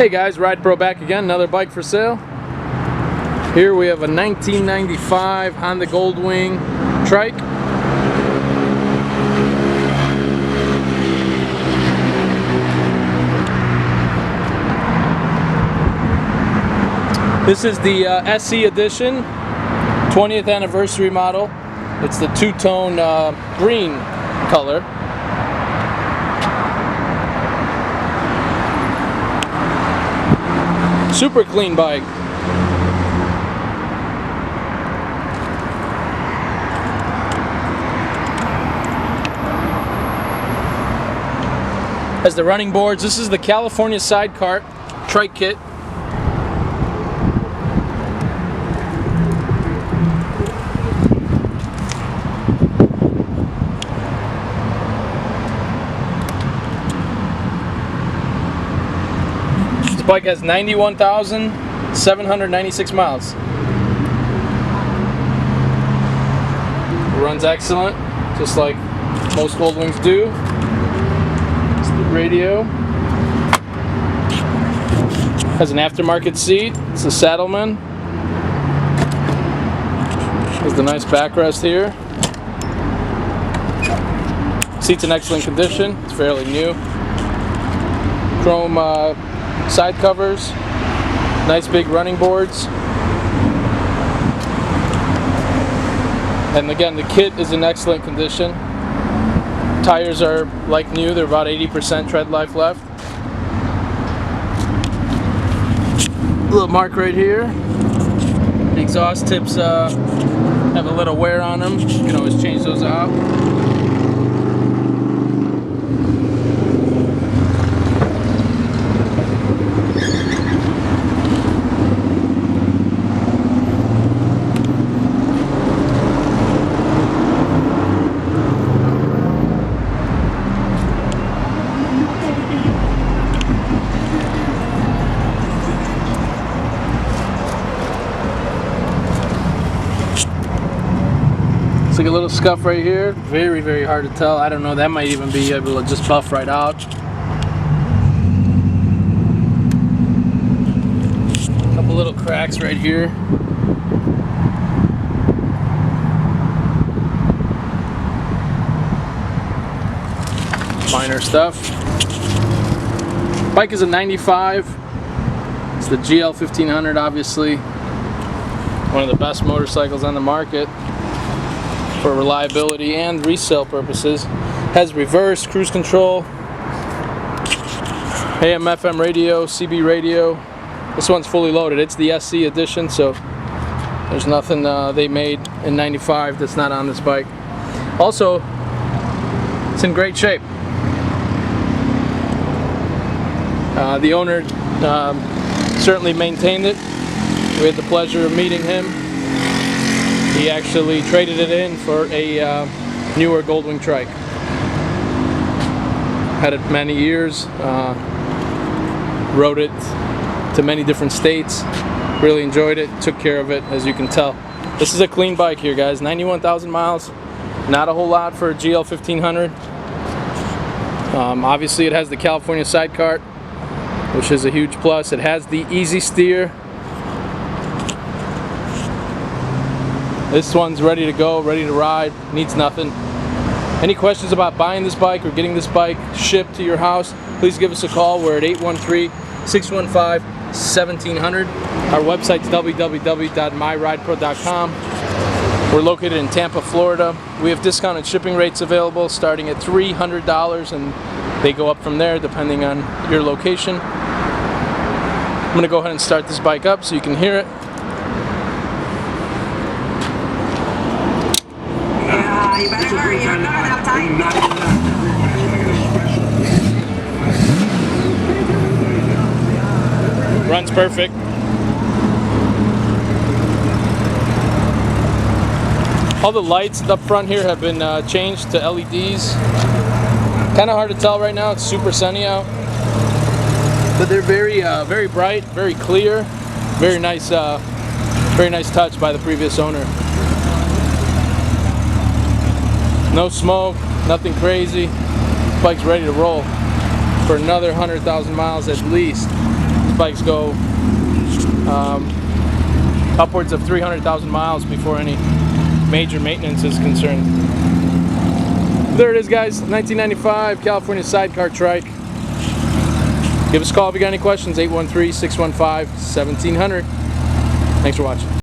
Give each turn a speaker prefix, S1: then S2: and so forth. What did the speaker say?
S1: Hey guys, Ride Pro back again, another bike for sale. Here we have a 1995 Honda Goldwing Trike. This is the SE edition, 20th anniversary model. It's the two-tone green color. Super clean bike. Has the running boards. This is the California Sidecar Trike kit. This bike has 91,796 miles. Runs excellent, just like most Goldwings do. It's the radio. Has an aftermarket seat. It's a Saddleman. Has the nice backrest here. Seat's in excellent condition. It's fairly new. Chrome side covers, nice big running boards, and again the kit is in excellent condition. Tires are like new, they're about 80% tread life left. Little mark right here. The exhaust tips have a little wear on them. You can always change those out. It's like a little scuff right here. Very, very hard to tell. I don't know, that might even be able to just buff right out. A couple little cracks right here. Minor stuff. Bike is a 95. It's the GL 1500, obviously. One of the best motorcycles on the market for reliability and resale purposes. Has reverse, cruise control, AM, FM radio, CB radio. This one's fully loaded. It's the SC edition, so there's nothing they made in 95 that's not on this bike. Also, it's in great shape. The owner certainly maintained it. We had the pleasure of meeting him. He actually traded it in for a newer Goldwing Trike. Had it many years, rode it to many different states, really enjoyed it, took care of it, as you can tell. This is a clean bike here, guys, 91,000 miles, not a whole lot for a GL 1500. Obviously it has the California Sidecar, which is a huge plus. It has the easy steer. This one's ready to go, ready to ride, needs nothing. Any questions about buying this bike or getting this bike shipped to your house, please give us a call. We're at 813-615-1700. Our website's www.myridepro.com. We're located in Tampa, Florida. We have discounted shipping rates available starting at $300, and they go up from there depending on your location. I'm gonna go ahead and start this bike up so you can hear it.
S2: You better hurry, you're not gonna have time.
S1: Runs perfect. All the lights up front here have been changed to LEDs. Kind of hard to tell right now, it's super sunny out. But they're very bright, very clear. Very nice touch by the previous owner. No smoke, nothing crazy. Bike's ready to roll for another 100,000 miles at least. These bikes go upwards of 300,000 miles before any major maintenance is concerned. There it is, guys. 1995 California Sidecar Trike. Give us a call if you got any questions. 813-615-1700. Thanks for watching.